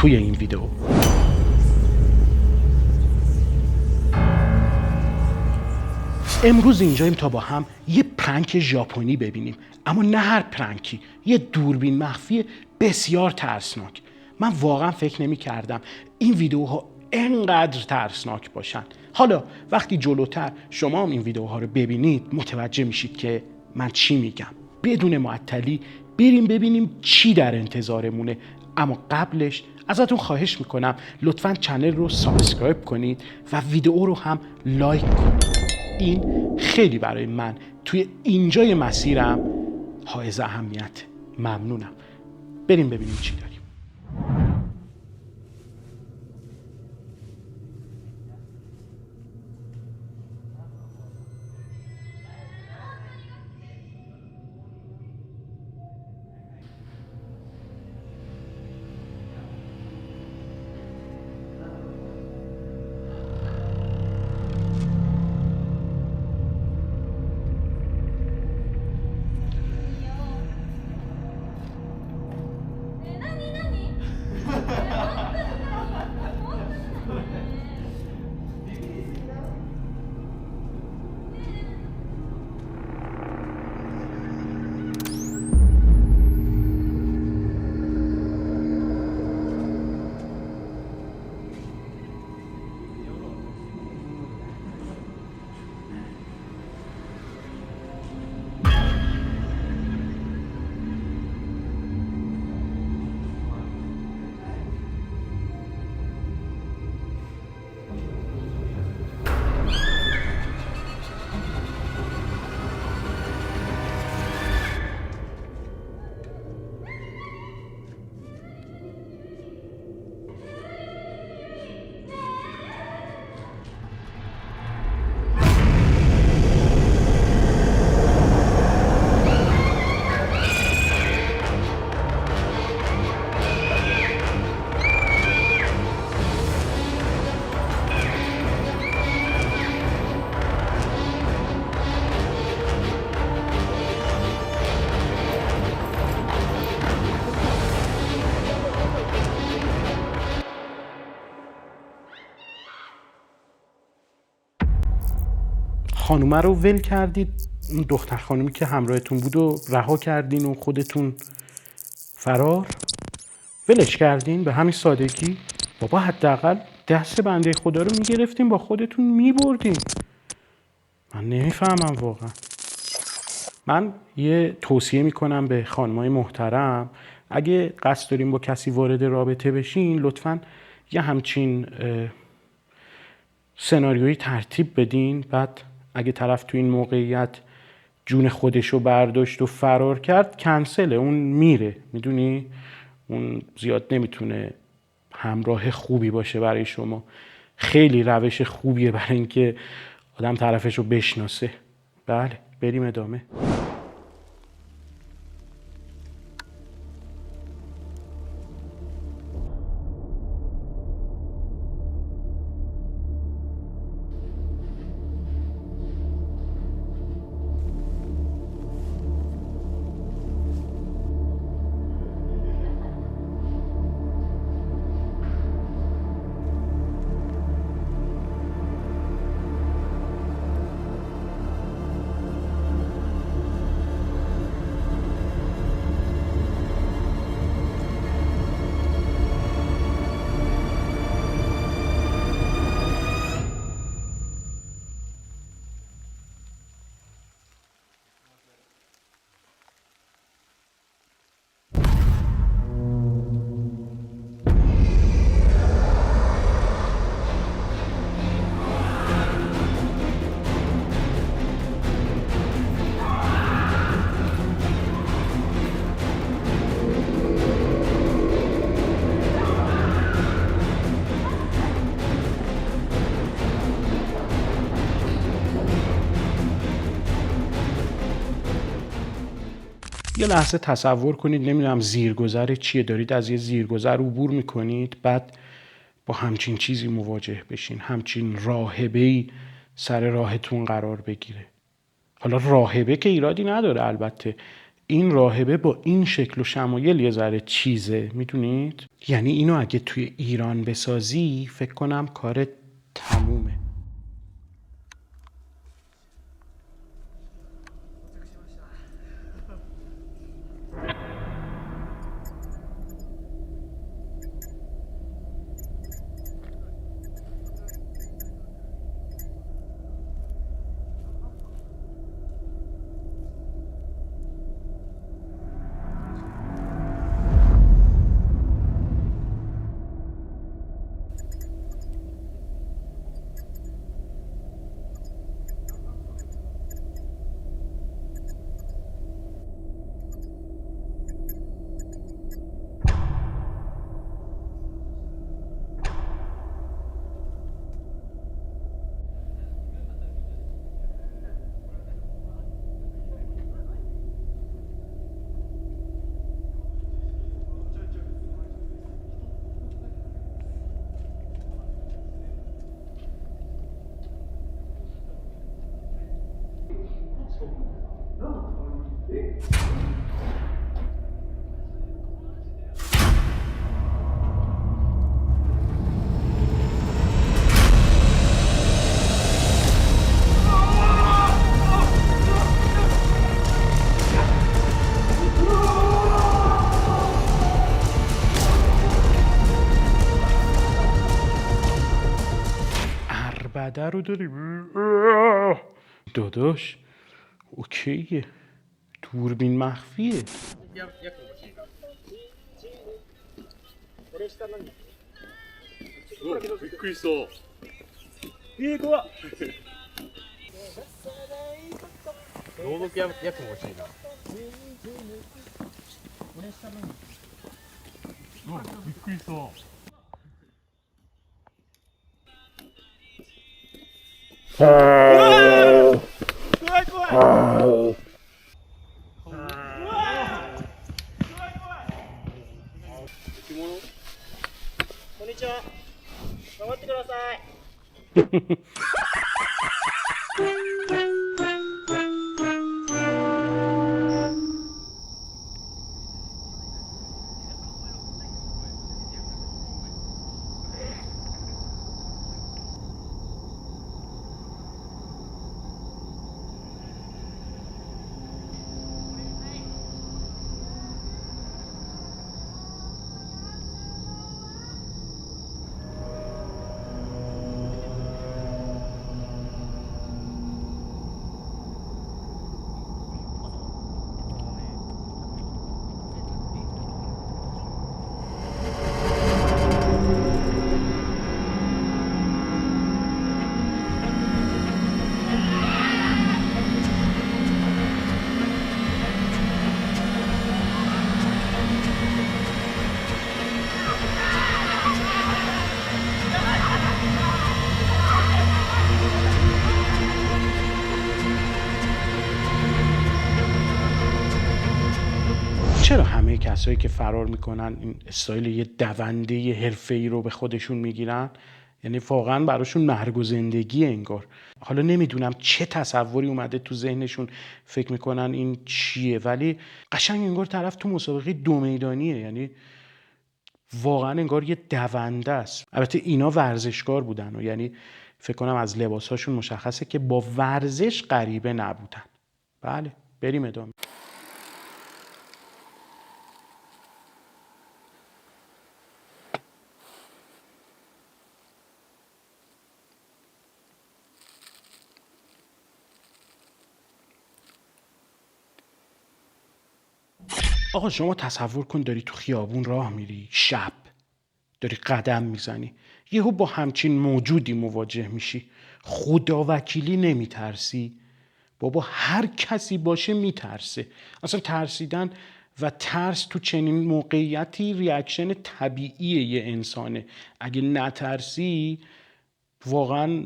توی این ویدیو. امروز اینجاییم تا با هم یه پرنک ژاپنی ببینیم، اما نه هر پرنکی، یه دوربین مخفی بسیار ترسناک. من واقعا فکر نمی کردم این ویدیوها انقدر ترسناک باشن. حالا وقتی جلوتر شما هم این ویدیوها رو ببینید متوجه میشید که من چی میگم. بدون معطلی بریم ببینیم چی در انتظارمونه، اما قبلش ازتون خواهش میکنم لطفاً چنل رو سابسکرایب کنید و ویدیو رو هم لایک کنید. این خیلی برای من توی اینجای مسیرم حائز اهمیت. ممنونم. بریم ببینیم چی داریم. خانومه رو ول کردید، اون دختر خانومی که همراهتون بود و رها کردین و خودتون فرار ولش کردین به همین سادگی؟ بابا حداقل دست بنده خدا رو میگرفتین با خودتون میبردین. من نمیفهمم واقعا. من یه توصیه میکنم به خانمای محترم، اگه قصد دارین با کسی وارد رابطه بشین لطفاً یه همچین سناریویی ترتیب بدین. بعد اگه طرف تو این موقعیت جون خودشو برداشت و فرار کرد کنسله، اون میره. میدونی اون زیاد نمیتونه همراه خوبی باشه برای شما. خیلی روش خوبیه برای اینکه آدم طرفشو بشناسه. بله بریم ادامه. یه لحظه تصور کنید، نمیدونم زیرگذر چیه، دارید از یه زیرگذر عبور میکنید، بعد با همچین چیزی مواجه بشین، همچین راهبه‌ای سر راهتون قرار بگیره. حالا راهبه که ایرادی نداره البته، این راهبه با این شکل و شمایل یه ذره چیزه، میدونید؟ یعنی اینو اگه توی ایران بسازی فکر کنم کار تمومه. عربده رو داریم داداش. اوکیه، دوربین مخفیه. びっくりした。怖っ。朗読役も欲しいな。びっくりした。怖い怖い。こんにちは。頑張ってください。چرا همه کسایی که فرار میکنن این استایل یه دونده حرفه‌ای رو به خودشون میگیرن؟ یعنی واقعا براشون مرگ و زندگی انگار. حالا نمیدونم چه تصوری اومده تو ذهنشون، فکر میکنن این چیه، ولی قشنگ انگار طرف تو مسابقه 2 میدانیه. یعنی واقعا انگار یه دونده است. البته اینا ورزشکار بودن و یعنی فکر کنم از لباساشون مشخصه که با ورزش غریبه نبودن. بله، بریم ادامه. آقا شما تصور کن داری تو خیابون راه میری، شب داری قدم میزنی، یهو با همچین موجودی مواجه میشی. خدا وکیلی نمیترسی؟ بابا هر کسی باشه میترسه. اصلا ترسیدن و ترس تو چنین موقعیتی ریاکشن طبیعی یه انسانه. اگه نترسی واقعا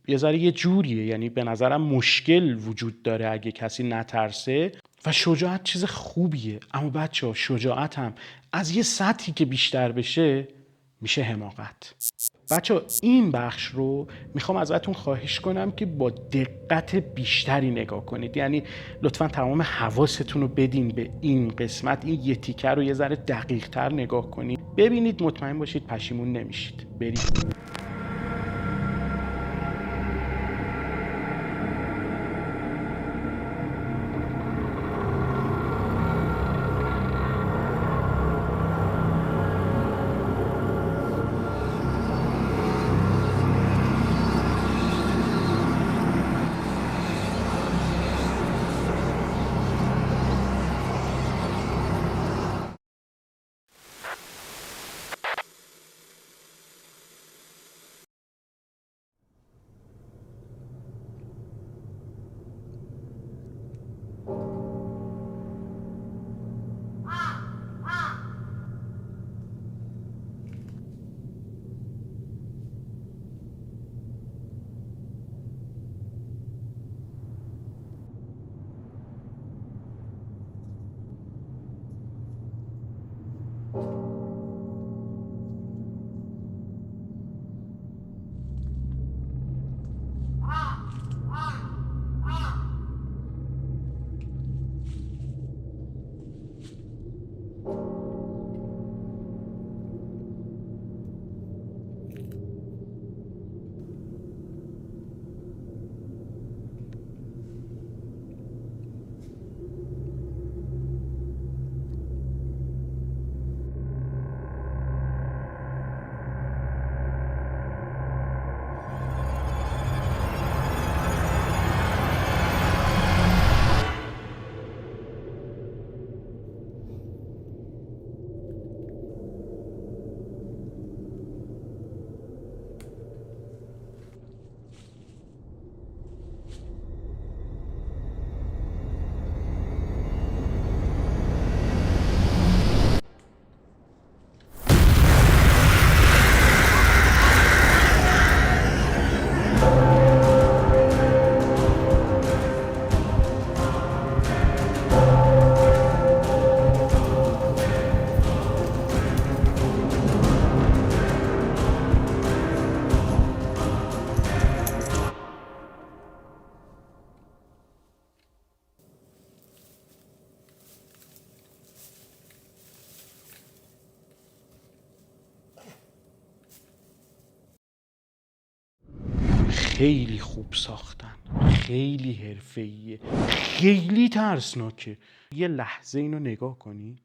یه ذره یه جوریه. یعنی به نظرم مشکل وجود داره اگه کسی نترسه. و شجاعت چیز خوبیه، اما بچه ها شجاعت هم از یه سطحی که بیشتر بشه میشه حماقت. بچه این بخش رو میخوام ازتون خواهش کنم که با دقت بیشتری نگاه کنید. یعنی لطفا تمام حواستون رو بدین به این قسمت. این یه تیکه رو یه ذره دقیق تر نگاه کنید، ببینید، مطمئن باشید پشیمون نمیشید. برید. خیلی خوب ساختن، خیلی حرفه‌ایه، خیلی ترسناکه. یه لحظه اینو نگاه کنی.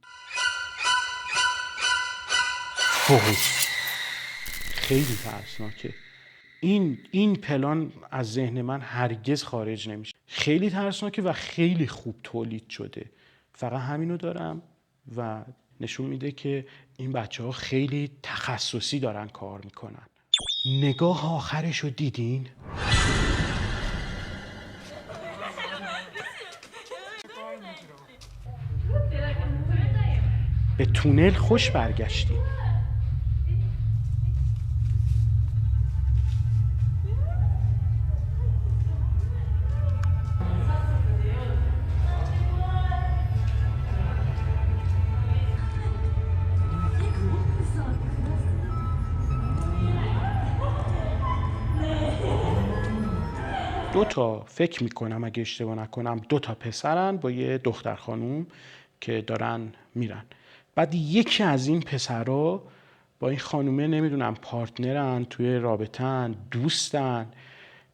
خیلی ترسناکه. این پلان از ذهن من هرگز خارج نمیشه. خیلی ترسناکه و خیلی خوب تولید شده. فقط همینو دارم و نشون میده که این بچه‌ها خیلی تخصصی دارن کار میکنن. نگاه آخرش رو دیدین؟ به تونل خوش برگشتیم. فکر میکنم اگه اشتباه نکنم 2 پسرن با یه دختر خانوم که دارن میرن. بعد یکی از این پسرها با این خانومه نمیدونم پارتنرن، توی رابطن، دوستن،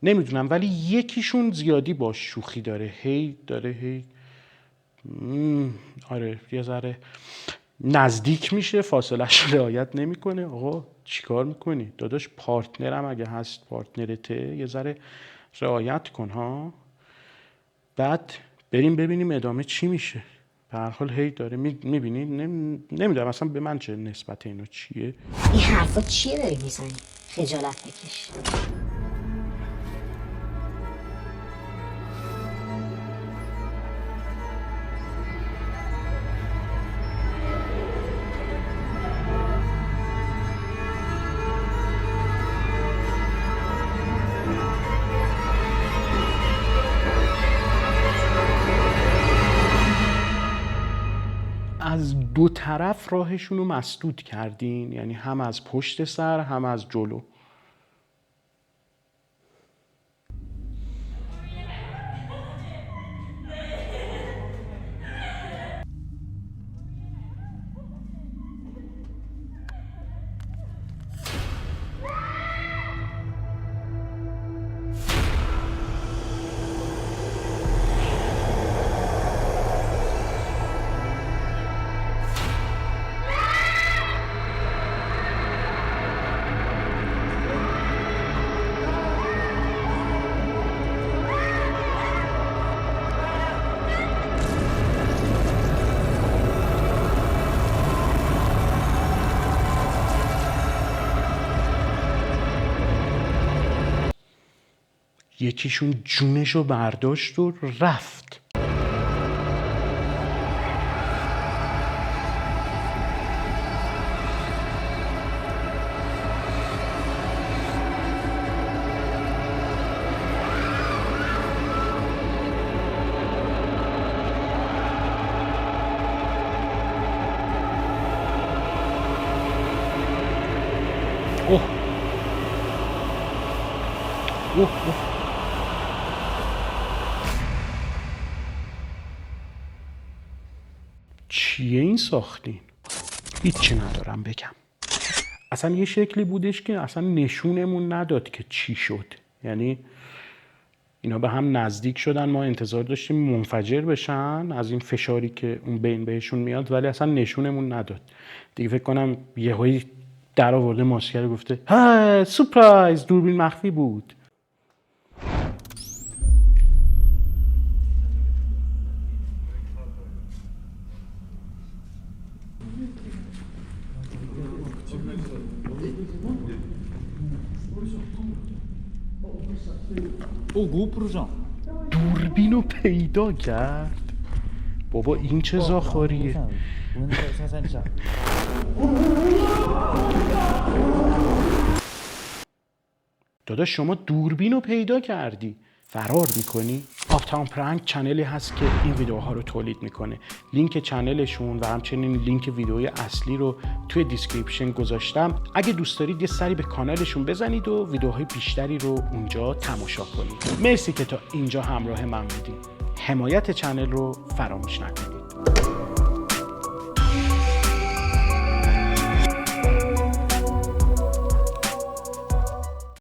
نمیدونم، ولی یکیشون زیادی باش شوخی داره. آره یه ذره نزدیک میشه، فاصلش رعایت نمیکنه. آقا چیکار میکنی داداش؟ پارتنرم اگه هست، پارتنرته، یه ذره رعایت کن ها. بعد بریم ببینیم ادامه چی میشه. به هر حال هی داره میبینی. نمیدونم اصلا به من چه نسبت اینو چیه. این حرفا چیه داری میزنی؟ خجالت بکش. از 2 طرف راهشون رو مسدود کردین، یعنی هم از پشت سر هم از جلو. یکیشون جونشو برداشت و رفت. اوه اوه اوه. چیه این ساختین؟ هیچی ندارم بگم. اصلا یه شکلی بودش که اصلا نشونمون نداد که چی شد. یعنی اینا به هم نزدیک شدن، ما انتظار داشتیم منفجر بشن از این فشاری که اون بین بهشون میاد، ولی اصلا نشونمون نداد. دیگه فکر کنم یهویی در آورده ماسکر گفته ها سورپرایز، دوربین مخفی بود. او GoPro جان دوربین رو پیدا کرد. بابا این چه زاخاریه؟ داداش شما دوربین رو پیدا کردی، فرار میکنی؟ آپتاون پرانک چنلی هست که این ویدیوها رو تولید میکنه. لینک چنلشون و همچنین لینک ویدیوی اصلی رو توی دیسکریپشن گذاشتم. اگه دوست دارید یه سری به کانالشون بزنید و ویدیوهای بیشتری رو اونجا تماشا کنید. مرسی که تا اینجا همراه من بودید. حمایت چنل رو فراموش نکنید.